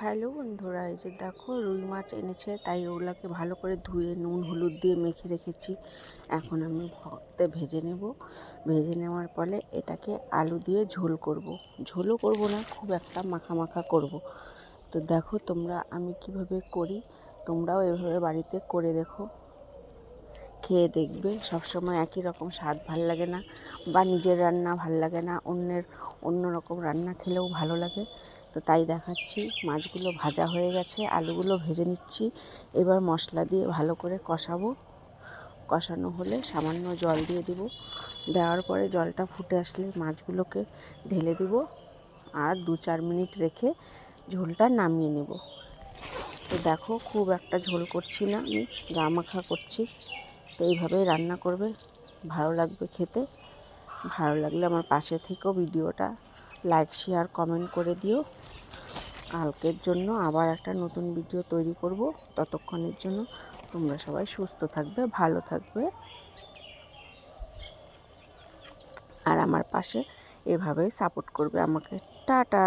Hello বন্ধুরা, এই যে দেখো রুই মাছ এনেছে, তাই ওগুলোকে ভালো করে ধুয়ে নুন হলুদ দিয়ে মেখে রেখেছি। এখন আমি ভর্তে ভেজে নেব। ভেজে নেওয়ার পরে এটাকে আলু দিয়ে ঝোল করব। ঝোলও করব না, খুব একটা মাখা মাখা করব। তো দেখো তোমরা আমি কিভাবে করি, তোমরাও এভাবে বাড়িতে করে দেখো, খেয়ে দেখবে। সবসময় একই রকম স্বাদ ভাল লাগে না, বা নিজের রান্না ভাল লাগে না, অন্য রকম রান্না খেলেও ভালো লাগে। তো তাই দেখাচ্ছি। মাছগুলো ভাজা হয়ে গেছে, আলুগুলো ভেজে নিচ্ছি। এবার মশলা দিয়ে ভালো করে কষাবো। কষানো হলে সামান্য জল দিয়ে দিব। দেওয়ার পরে জলটা ফুটে আসলে মাছগুলোকে ঢেলে দিব, আর 2-4 মিনিট রেখে ঝোলটা নামিয়ে নেব। তো দেখো, খুব একটা ঝোল করছি না, আমি গা মাখা করছি। তো এইভাবেই রান্না করবে, ভালো লাগবে খেতে। ভালো লাগলে আমার পাশে থেকেও ভিডিওটা লাইক শেয়ার কমেন্ট করে দিও। কালকের জন্য আবার একটা নতুন ভিডিও তৈরি করব। ততক্ষণের জন্য তোমরা সবাই সুস্থ থাকবে, ভালো থাকবে, আর আমার পাশে এভাবেই সাপোর্ট করবে আমাকে। টাটা।